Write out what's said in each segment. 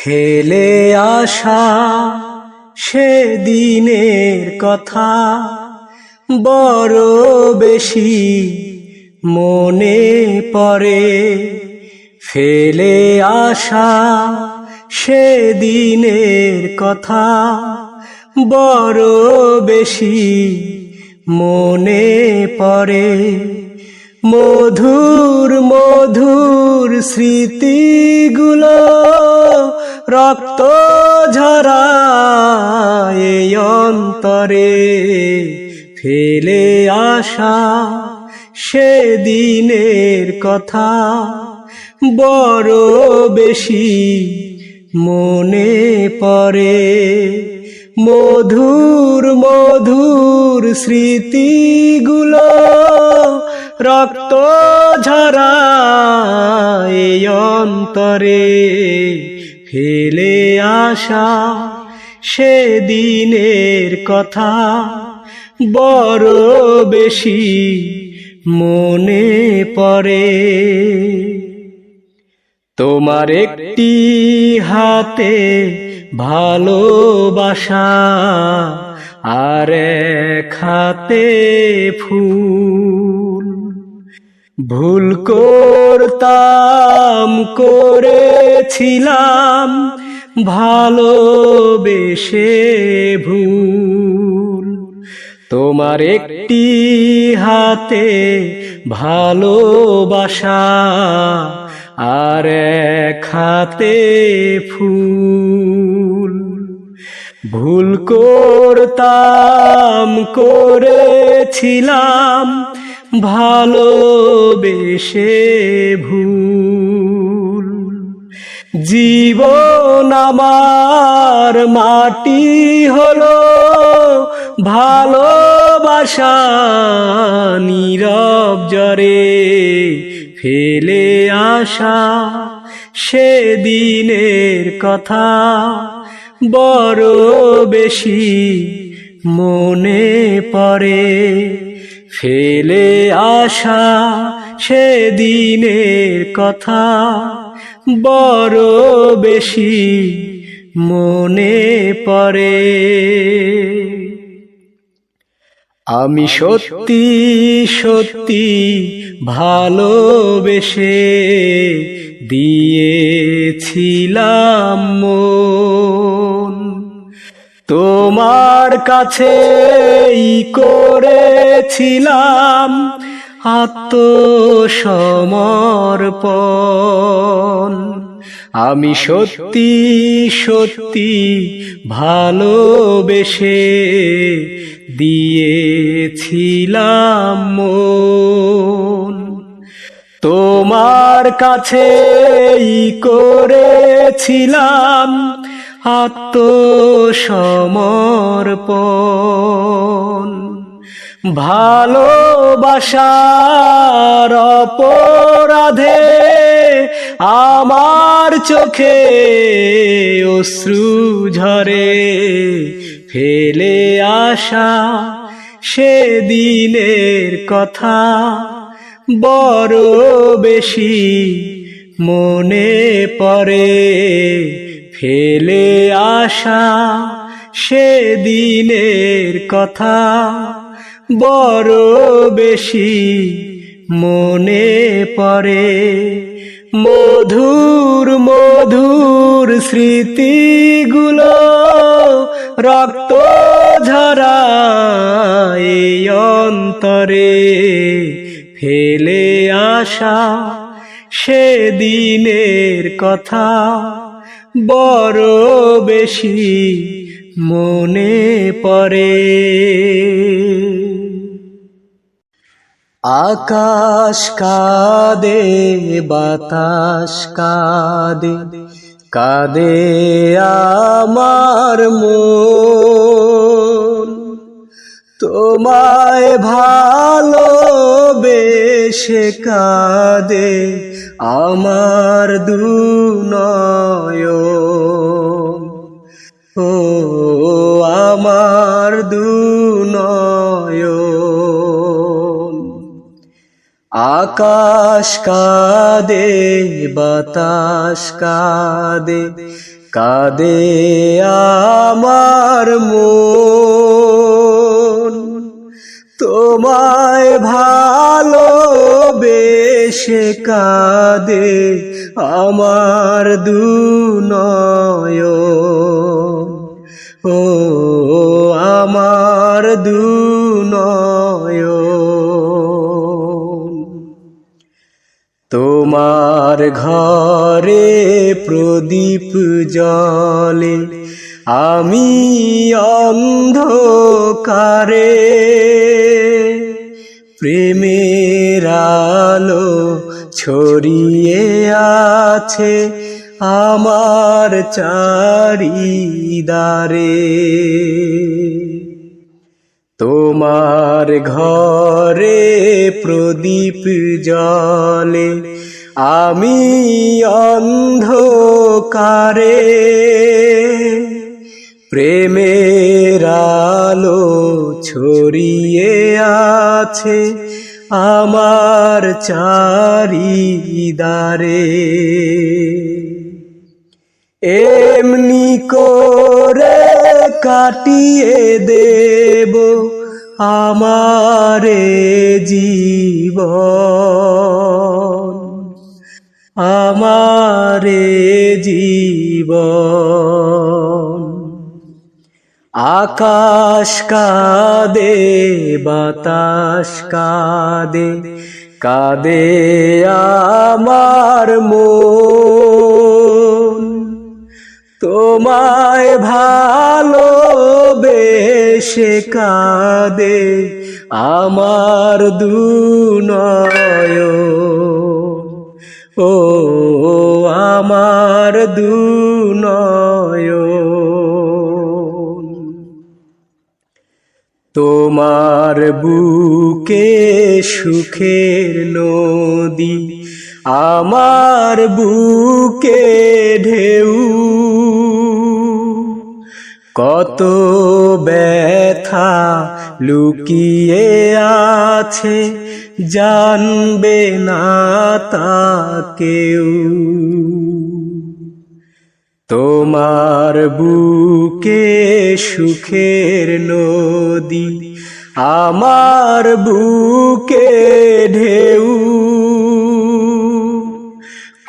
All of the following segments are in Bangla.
ফেলে আসা সেদিনের কথা বড় বেশি মনে পড়ে। ফেলে আসা সেদিনের কথা বড় বেশি মনে পড়ে। মধুর মধুর স্মৃতিগুলো রক্ত ঝরায় এই অন্তরে। ফেলে আসা সেদিনের কথা বড় বেশি মনে পড়ে। মধুর মধুর স্মৃতিগুলো রক্ত ঝরায় এই অন্তরে। ফেলে আসা সেদিনের কথা বড় বেশি মনে পড়ে। তোমার একটি হাতে ভালোবাসা আর এক হাতে ফুল। ভুল করতাম করেছিলাম ভালোবেসে ভুল। তোমার একটি হাতে ভালোবাসা আর এক হাতে ফুল। ভুল করতাম করেছিলাম ভালোবেসে ভুল। জীবন আমার মাটি হলো ভালোবাসা নীরব জরে। ফেলে আসা সেদিনের কথা বড় বেশি মনে পড়ে। ফেলে আসা সেদিনের কথা বড় বেশি মনে পড়ে। আমি সত্যি সত্যি ভালোবেসে দিয়েছিলাম মন। তোমার কাছেই করেছিলাম আত্মসমর্পণ। আমি সত্যি সত্যি ভালোবেসে দিয়েছিলাম মন। তোমার কাছেই করেছিলাম আত্মসমর্পণ। ভালোবাসার অপরাধে আমার চোখে অশ্রু ঝরে। ফেলে আসা সেদিনের কথা বড় বেশি মনে পড়ে। ফেলে আসা সেদিনের কথা বড় বেশি মনে পড়ে। মধুর মধুর স্মৃতিগুলো রক্ত ঝরায় এই অন্তরে। ফেলে আসা সেদিনের কথা বড় বেশি মনে পড়ে। আকাশ কাঁদে বাতাস কাঁদে কাঁদে আমার মন। তোমায় ভালোবেসে কাঁদে আমার দুনয়ন। ও আমার দুনয়ন। আকাশ কাঁদে বাতাস কাঁদে কাঁদে আমার মন। তোমায় ভালোবেসে কাঁদে আমার দুনয়ন, ও আমার দুনয়ন। তোমার ঘরে প্রদীপ জ্বলে, আমি অন্ধকারে, প্রেমের আলো ছড়িয়ে আছে আমার চারিদারে। তোমার ঘরে প্রদীপ জ্বলে, আমি অন্ধকারে, প্রেমের আলো ছড়িয়ে আছে আমার চারিদারে। এমনি করে কাটিয়ে দেব আমারে জীবন, আমারে জীবন। আকাশ কাঁদে, বাতাস কাঁদে, কাঁদে আমার মন। তোমায় ভালোবেসে কাঁদে আমার দুনয়ন, ও আমার দুনয়ন। তোমার বুকে সুখের নদী, আমার বুকে ঢেউ, কত ব্যথা লুকিয়ে আছে জানবে না তা কেউ। তোমার বুকে সুখের নদী, আমার বুকে ঢেউ,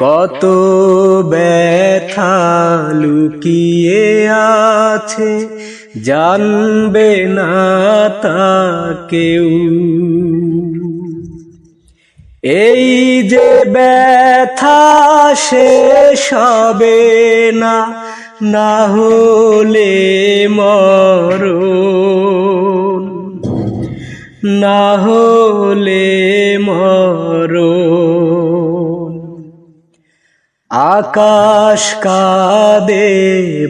কত ব্যথা লুকিয়ে আছে জানবে না তা কেউ। এই যে ব্যথা শেষ হবে না, না হলে মরণ, না হলে মরণ। আকাশ কাঁদে,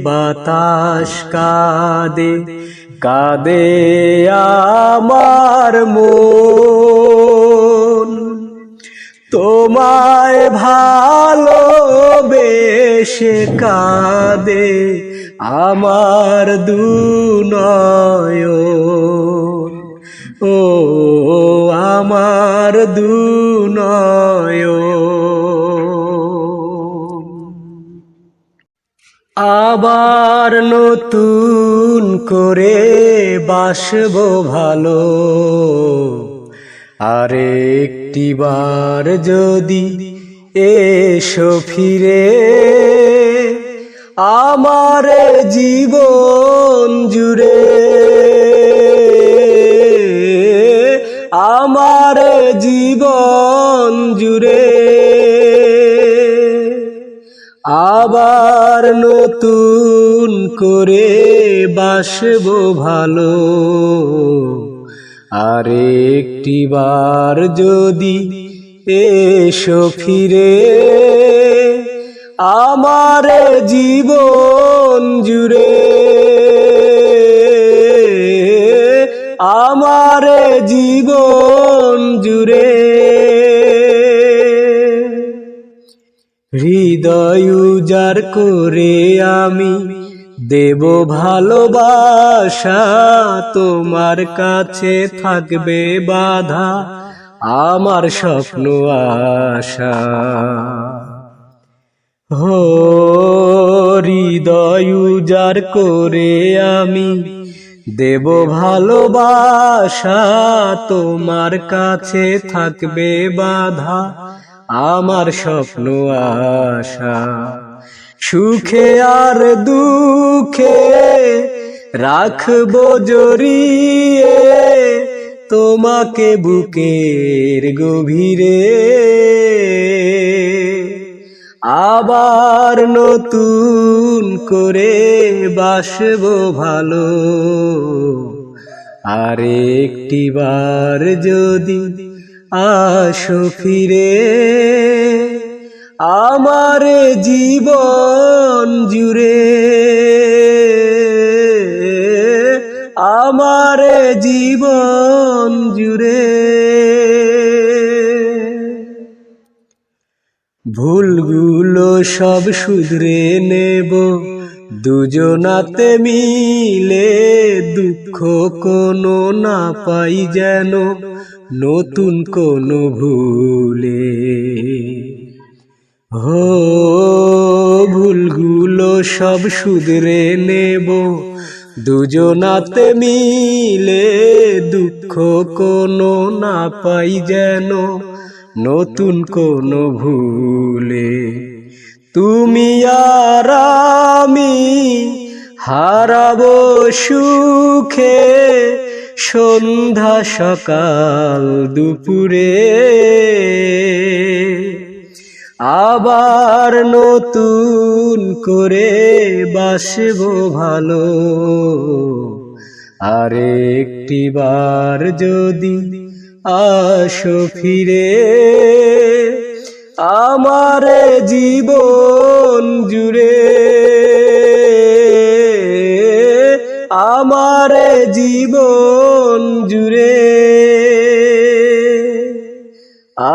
বাতাস কাঁদে, কাঁদে আমার মন। তোমায় ভালোবেসে কাঁদে আমার দুনয়ন, ও আমার দুনয়ন। আবার নতুন করে বাসবো ভালো, আরেকটিবার যদি এসো ফিরে, আমার জীবন জুড়ে, আমার জীবন জুড়ে। আবার নতুন করে বাসবো ভালো, আরেকটিবার যদি এসো ফিরে, আমার জীবন জুড়ে, আমার জীবন জুড়ে। হৃদয় উজাড় করে আমি দেব ভালোবাসা, তোমার কাছে থাকবে বাধা আমার স্বপ্ন আশা। হো হৃদয় উজাড় করে আমি দেব ভালোবাসা, তোমার কাছে থাকবে বাধা আমার স্বপ্ন আশা। সুখে আর দুঃখে রাখবো জড়িয়ে তোমাকে বুকের গভীরে, আবার নতুন করে বাসবো ভালো। আর একটিবার যদি আসো ফিরে, আমার জীবন জুড়ে, আমার জীবন জুড়ে। ভুলগুলো সব শুধরে নেব দুজনাতে মিলে, দুঃখ কোনো না পাই যেন নতুন কোনো ভুলে। ভুলগুলো সব শুধরে নেব দুজনাতে মিলে, দুঃখ কোনো না পাই যেন নতুন কোনো ভুলে। তুমি আর আমি হারাবো সুখে সন্ধ্যা সকাল দুপুরে, আবার নতুন করে বাসবো ভালো। আর একটিবার যদি আসো ফিরে, আমার জীবন জুড়ে, আমার জীবন জুড়ে,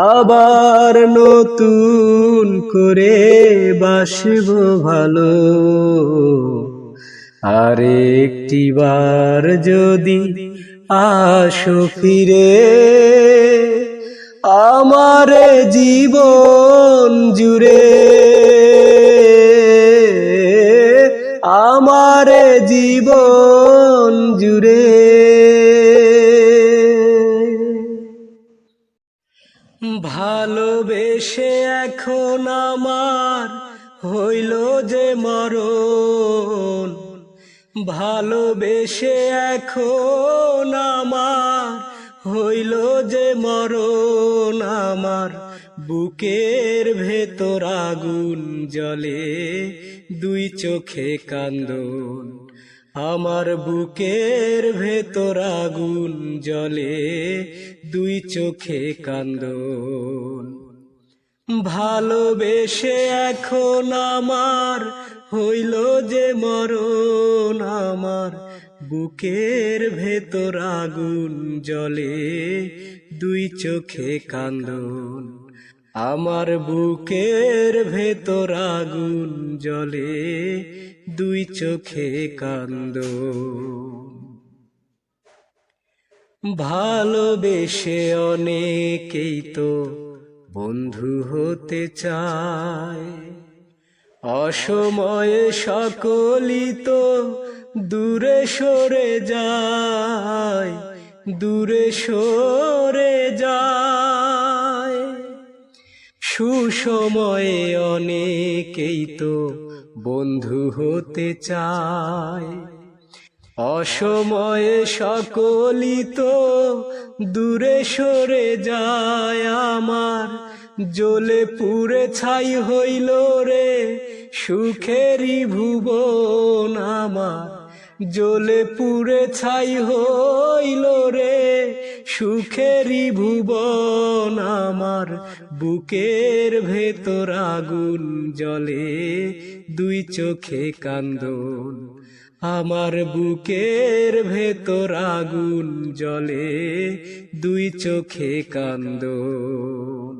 আবার নতুন করে বাসবো ভালো। আর একটিবার যদি আসো ফিরে, আমার জীবন জুড়ে, আমার জীবন জুড়ে। ভালোবেসে এখন আমার হইল যে মরণ, ভালোবেসে এখন আমার হইল যে মরণ। আমার বুকের ভেতর আগুন জ্বলে, দুই চোখে কান্দন। আমার বুকের ভেতর আগুন জ্বলে, দুই চোখে কান্দন। ভালোবেসে এখন আমার হইল যে মরণ, আমার বুকের ভেতর আগুন জ্বলে, দুই চোখে কান্দন। আমার বুকের ভেতর আগুন জ্বলে, দুই চোখে কান্দন। ভালোবেসে অনেকেই তো বন্ধু হতে চায়, অসময়ে সকলই তো দূরে সরে যায়, দূরে সরে যায়। সুসময়ে অনেকেই তো বন্ধু হতে চায়, অসময়ে সকলই তো দূরে সরে যায়। আমার জ্বলে পুড়ে ছাই হইল রে সুখেরই ভুবন, আমার জ্বলে পুড়ে ছাই হইল রে সুখেরই ভুবন। আমার বুকের ভেতর আগুন জ্বলে, দুই চোখে কান্দন। আমার বুকের ভেতর আগুন জ্বলে, দুই চোখে কান্দন।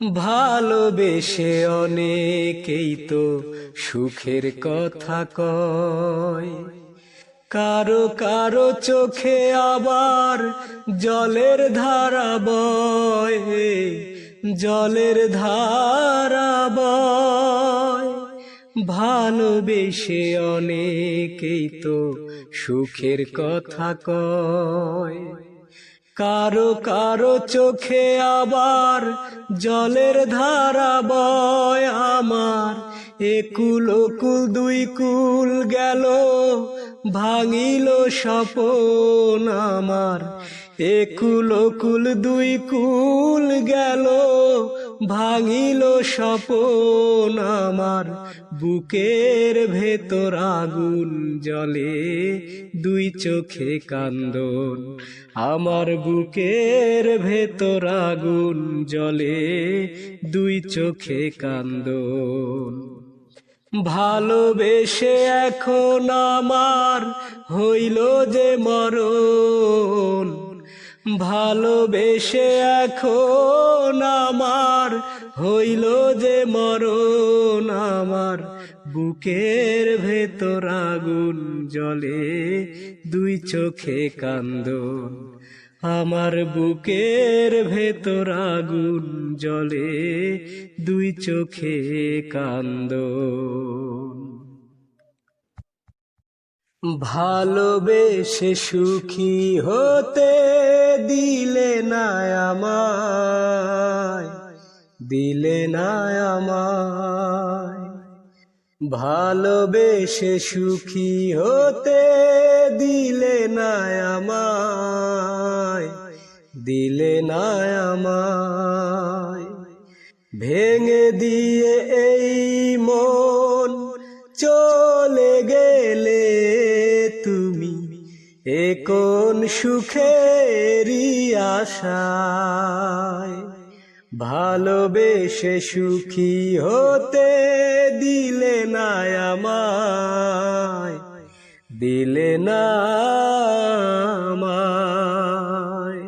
ভালোবেসে অনেকেই তো সুখের কথা কয়, কারো কারো চোখে আবার জলের ধারা বয়, জলের ধারা বয়। ভালোবেসে অনেকেই তো সুখের কথা কয়, কারো কারো চোখে আবার জলের ধারা বয়। আমার একুল ওকুল দুই কুল গেল, ভাঙিল স্বপন আমার। একুল ওকুল দুই কুল গেল, ভাঙিল স্বপন আমার। বুকের ভেতর আগুন জ্বলে, দুই চোখে কান্দন আমার। বুকের ভেতর আগুন জ্বলে, দুই চোখে কান্দন। ভালোবেসে এখন আমার হইল যে মরণ, ভালোবেসে এখন আমার হইল যে মরণ আমার। বুকের ভেতর আগুন জ্বলে, দুই চোখে কান্দন আমার। বুকের ভেতর আগুন জ্বলে, দুই চোখে কান্দন। ভালোবেসে সুখী হতে দিলে না আমায়, দিলে না আমায়। ভালোবেসে সুখী হতে দিলে না আমায়, দিলে না আমায়। ভেঙে দিয়ে এই মন চলে গেলে তুমি, এ কোন সুখেরই আশায়। ভালোবেসে সুখী হতে দিলে না আমায়, দিলে না আমায়।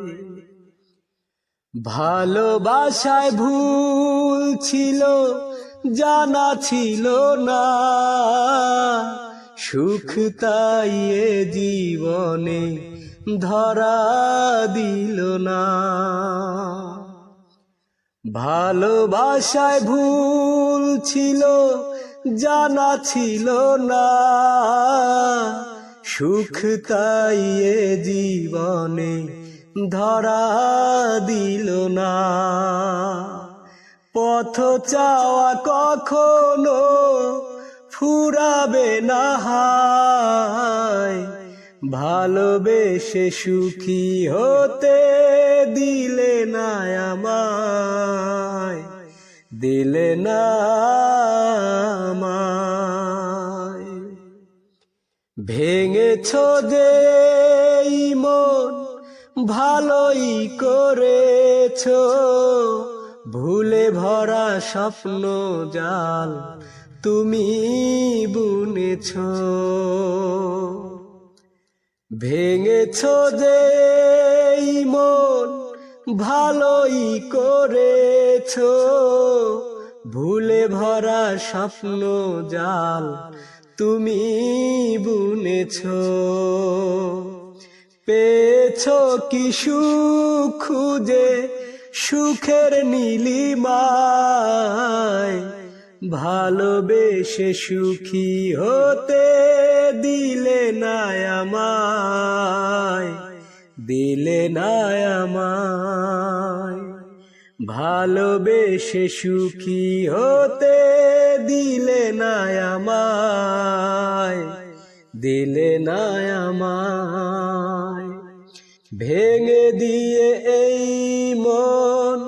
ভালোবাসায় ভুল ছিল, জানা ছিল না, সুখ তাই এ জীবনে ধরা দিল না। ভালোবাসায় ভুল ছিল, জানা ছিল না, সুখ তাই এ জীবনে ধরা দিল না। পথ চাওয়া কখনো ফুরাবে না হায়, ভালোবেসে সুখী হতে দিলে না আমায়, দিলে না আমায়। ভেঙেছ যে মন ভালোই করেছ, ভুলে ভরা স্বপ্ন জাল তুমি বুনেছ। ভেঙেছ যে মন ভালোই করেছ, ভুলে ভরা স্বপ্ন জাল তুমি বুনেছ। পেয়েছ কি সুখ খুঁজে সুখের নীলিমায়, ভালোবেসে সুখী হতে দিলে না আমায়, দিলে না আমায়। ভালোবেসে সুখী হতে দিলে না আমায়, দিলে না আমায়। ভেঙে দিয়ে এই মন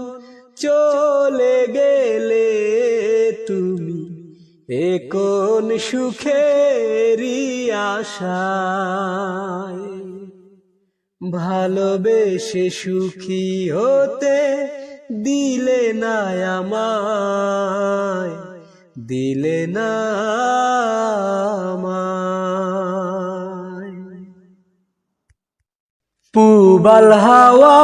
চলে গেলে তুমি, এ কোন সুখেরই আশায়। ভালোবেসে সুখী হতে দিলে না আমায়, দিলে না আমায়। পূবাল হাওয়া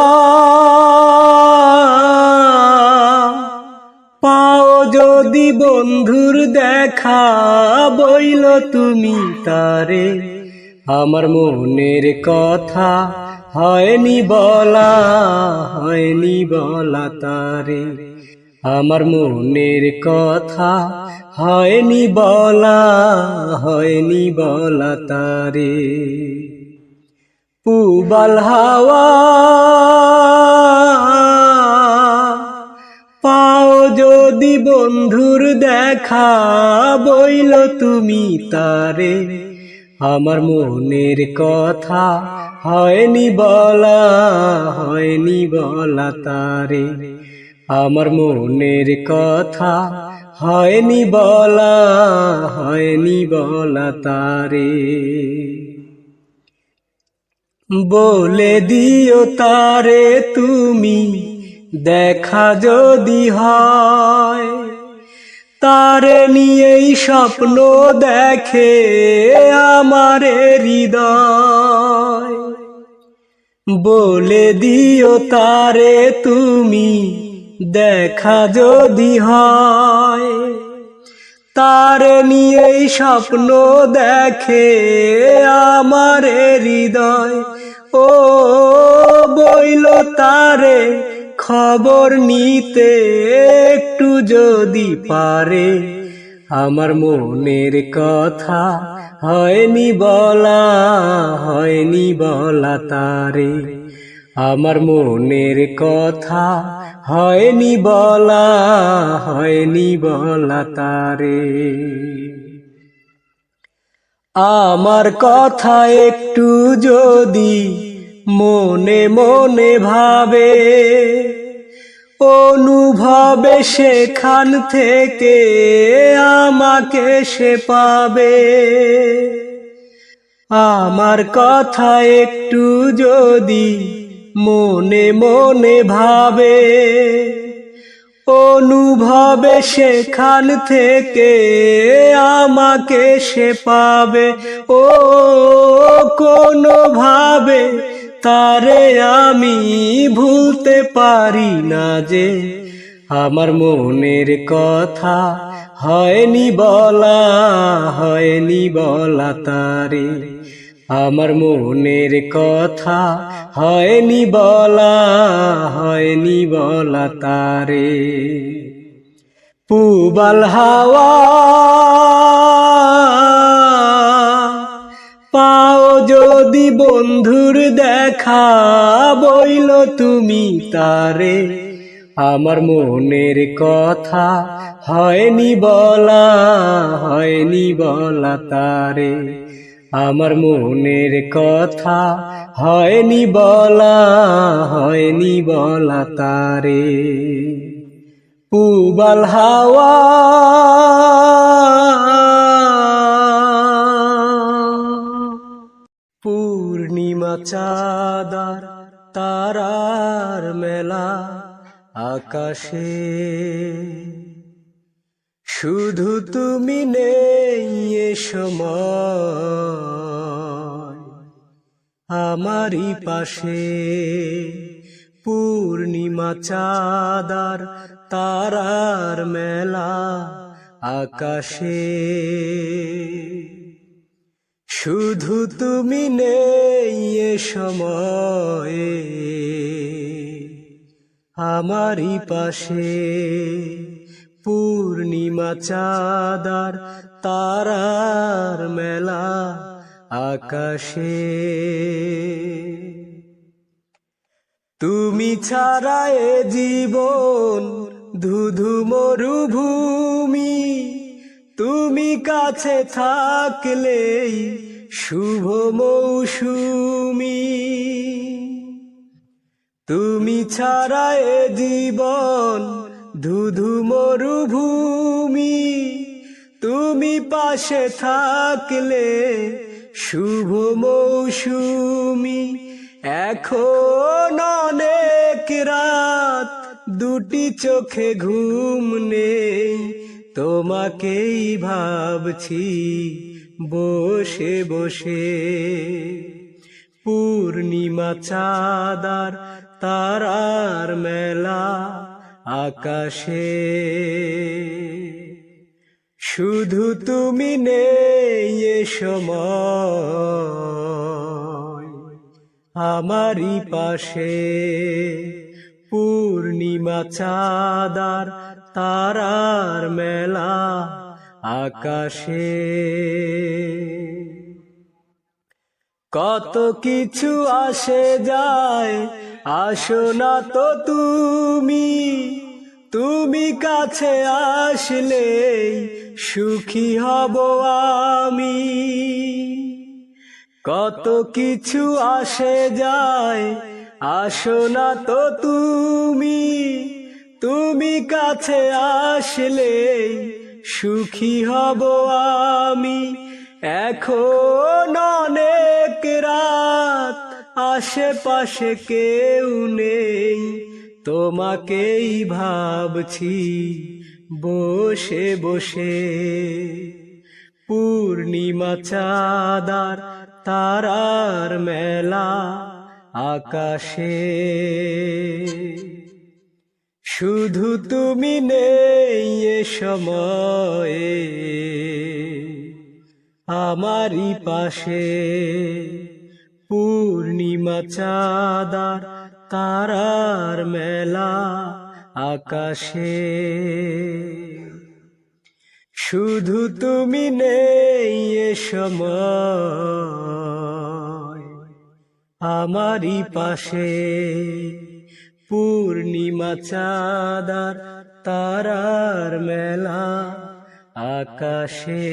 পাও যদি বন্ধুর দেখা, বইল তুমি তারে আমার মনের কথা, হয়নি বলা, হয়নি বলা তারে আমার মনের কথা হয়নি বলা তারে। পুবাল হাওয়া পাও যদি বন্ধুর দেখা, বইল তুমি তারে। আমার মনের কথা হয়নি বলা তারে। আমার মনের কথা হয়নি বলা তারে। বলে দিও তারে তুমি দেখা যদি হয়, তারে নিয়েই স্বপ্ন দেখে আমার হৃদয়। বলে দিও তারে তুমি দেখা যদি হয়, তারে নিয়েই স্বপ্ন দেখে আমার হৃদয়। ও বইল তারে খবর নিতে একটু যদি পারে। আমার মনের কথা হয়নি বলা তারে। আমার মনের কথা হয়নি বলা তারে। আমার কথা একটু যদি মনে মনে ভাবে, অনুভবে সেখান থেকে আমাকে সে পাবে। আমার কথা একটু যদি মনে মনে ভাবে, অনুভবে সেখান থেকে আমাকে সে পাবে। ও কোনো ভাবে তারে আমি ভুলতে পারি না যে, আমার মনের কথা হয়নি বলা তারে। আমার মনের কথা হয়নি বলা তারে। পুবাল হাওয়া পাও যদি বন্ধুর দেখা, বইল তুমি তারে। আমার মনের কথা হয়নি বলা তারে। আমার মনের কথা হয়নি বলা তারে। পুবাল হাওয়া পূর্ণিমা চাঁদার তারার মেলা আকাশে, শুধু তুমি নেই এ সময় আমারই পাশে। পূর্ণিমা চাঁদার তারার মেলা আকাশে, শুধু তুমি নেই এ সময়ে আমারই পাশে। পূর্ণিমা চাঁদার তারার মেলা আকাশে, তুমি ছাড়া এ জীবন ধুধু মরুভূমি। তুমি কাছে থাকলেই শুভ মৌসুমি। তুমি ছাড়া এ জীবন ধুধু মরুভূমি। তুমি পাশে থাকলে শুভ মৌসুমি। এখন অনেক রাত, দুটি চোখে ঘুম নেই, তোমাকেই ভাবছি বসে বসে। পূর্ণিমা চাঁদার তারার মেলা আকাশে, শুধু তুমি নেই এ সময় আমারই পাশে। পূর্ণিমা চাঁদার তারার মেলা আকাশে। কত কিছু আসে যায়, আসো না তো তুমি, তুমি কাছে আসলে সুখী হব আমি। কত কিছু আসে যায়, আসো না তো তুমি, তুমি কাছে আসলে সুখী হব আমি। এখন অনেক রাত, আশেপাশে কেউ নেই, তোমাকেই ভাবছি বসে বসে। পূর্ণিমা চাঁদার তারার মেলা আকাশে। শুধু তুমি নেই এ সময়ে আমারই পাশে। পূর্ণিমা চাঁদার তারার মেলা আকাশে। শুধু তুমি নেই এ সময় আমারই পাশে। পূর্ণিমা চাঁদার তারার মেলা আকাশে।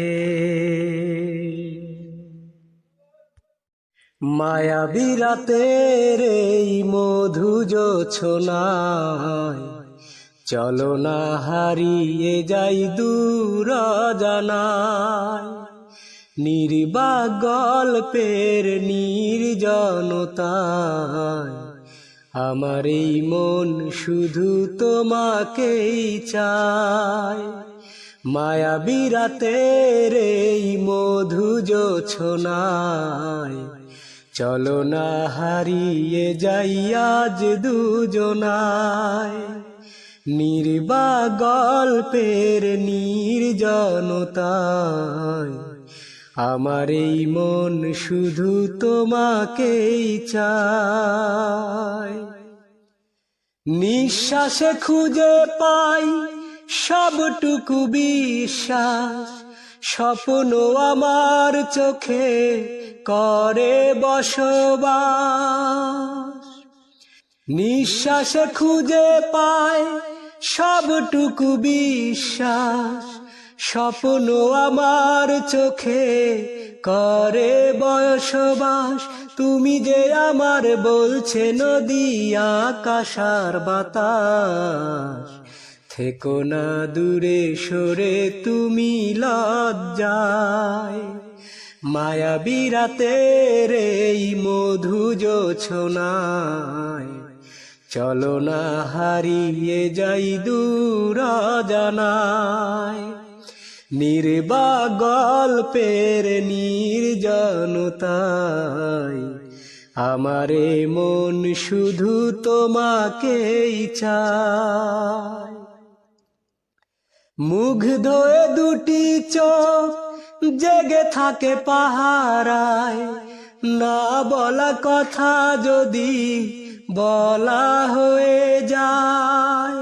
মায়াবী রাতের এই মধু জোছনায় চলো না হারিয়ে যাই দূর অজানায়। নির্বাক গল্পের নির্জনতায় আমার এই মন শুধু তোমাকেই চায়। মায়াবী রাতের এই মধু জোছনায় চলো না হারিয়ে যাই আজ দুজনায়। নির্বাক গল্পের নির্জনতায় আমার এই মন শুধু তোমাকেই চায়। নিঃশ্বাসে খুঁজে পাই সবটুকু বিশ্বাস, স্বপ্ন আমার চোখে করে বসবাস। নিঃশ্বাসে খুঁজে পাই সবটুকু বিশ্বাস, স্বপ্ন আমার চোখে করে বসবাস। তুমি যে আমার বলছে নদী আকাশ আর বাতাস, থেকো না দূরে সরে তুমি লজ্জায়। মায়াবী রাতের এই মধু জোছনায় চলো না হারিয়ে যাই দূর অজানায়। নির্বাক গল্পের নির্জনতায় আমার এ মন শুধু তোমাকেই চায়। মুগ্ধ এ দুটি চোখ জেগে থাকে পাহারায়, না বলা কথা যদি বলা হয়ে যায়।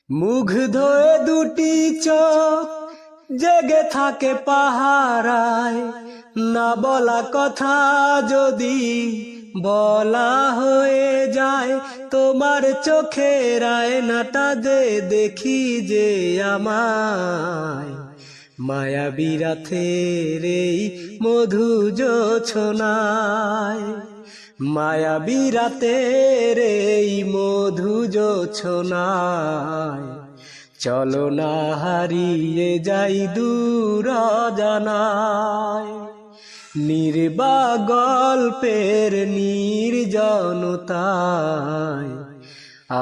মুগ্ধ এ দুটি চোখ জেগে থাকে পাহারায়, না বলা কথা যদি বলা হয়ে যায়। তোমার চোখের আয়নাটা যে দেখি যে আমায়, মায়াবী রাতের এই মধু জোছনায়। মায়াবী রাতের এই মধু জোছনায় চলো না হারিয়ে যাই দূর অজানায়। নির্বাক গল্পের নির্জনতায়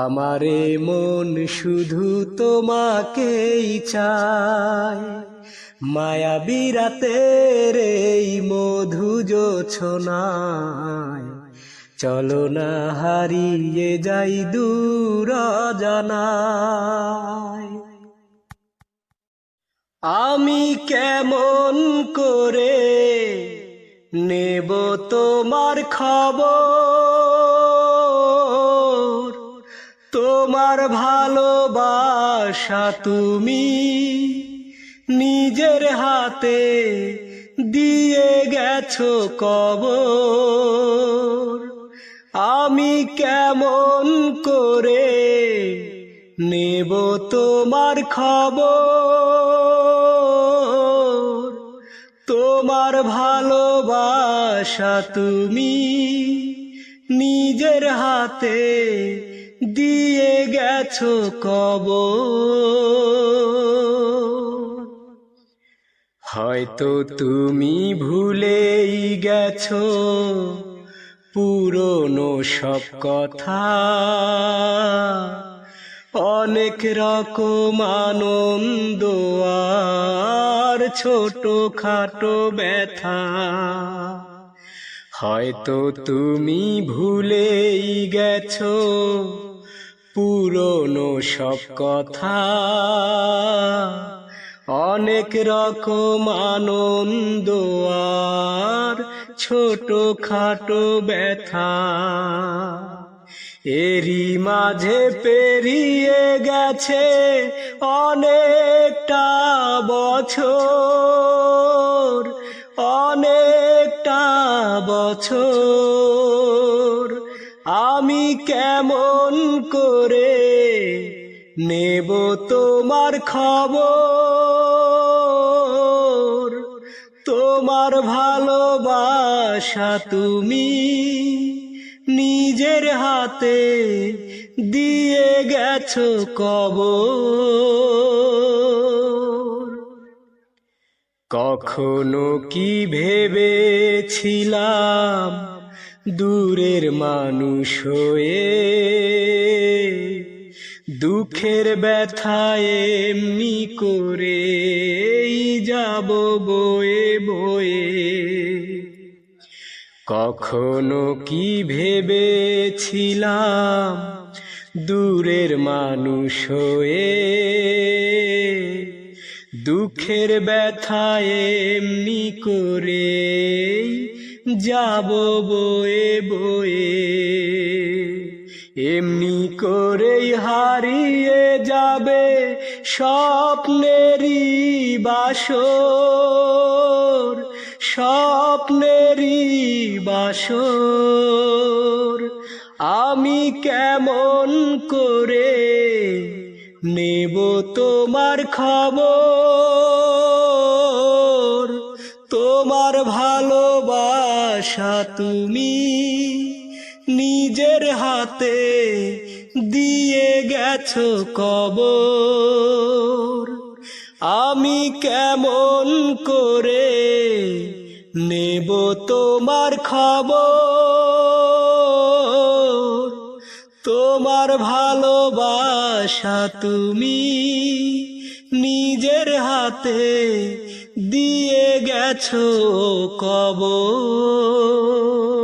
আমার এ মন শুধু তোমাকেই চায়। মায়াবী রাতের এই মধু জোছনায় চলো না হারিয়ে যাই দূর অজানায়। আমি কেমন করে নেব তোমার খবর, তোমার ভালোবাসা তুমি নিজের হাতে দিয়ে গেছো কবর। আমি কেমন করে নেব তোমার খবর। তোমার ভালোবাসা তুমি নিজের হাতে দিয়ে গেছো কবর। হয়তো তুমি ভুলেই গেছো পুরনো সব কথা, অনেক রকম আনন্দ আর ছোট খাটো ব্যথা। হয়তো তুমি ভুলেই গেছো পুরনো সব কথা, অনেক রকম আনন্দ আর ছোট খাটো ব্যথা। এরই মাঝে পেরিয়ে গেছে অনেকটা বছর, অনেকটা বছর। আমি কেমন করে নেব তোমার খবর। তোমার ভালোবাসা তুমি নিজের হাতে দিয়ে গেছো কবর। কখনো কি ভেবেছিলাম দূরের মানুষ হয়ে দুঃখের ব্যথায় এমনি করে যাব বয়ে বয়ে। কখনো কি ভেবেছিলাম দূরের মানুষ হয়ে দুঃখের ব্যথায় এমনি করে যাব বয়ে বয়ে। এমনি করেই হারিয়ে যাবে স্বপ্নেরই বাসর, স্বপ্নেরই বাসর। আমি কেমন করে নেব তোমার খবর। তোমার ভালোবাসা তুমি নিজের হাতে দিয়ে গেছো কবর। আমি কেমন করে নেব তোমার খবর। তোমার ভালোবাসা তুমি নিজের হাতে দিয়ে গেছো কবর।